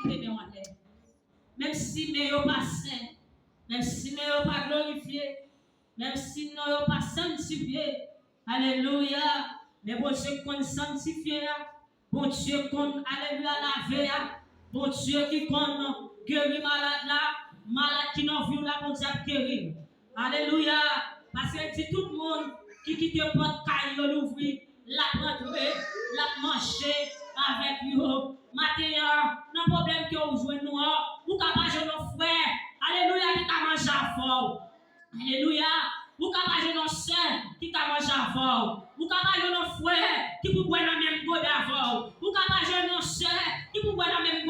mettre en terre. Même si nous n'avons pas saint, même si nous n'avons pas glorifié, même si nous n'avons pas sanctifié. Alléluia. Mais bon Dieu qu'on sanctifie, bon Dieu qu'on alléluia laver, bon Dieu qui qu'on guérit malade là, malade qui n'en vit là, bon Dieu guérir. Alléluia. Parce que dit tout le monde qui quitte le portail, l'ouvrir, la rentrer, la manger avec vous. Maintenant, non problème que vous jouez nous, vous capable de nos frères. Alléluia, qui t'a mangé à fort. Alléluia. Vous capable de nos sœurs qui t'a mangé à fort. Vous capable de nos frères qui vous boivent dans le même pot d'avant. Vous capable de nos sœurs qui vous boivent dans le même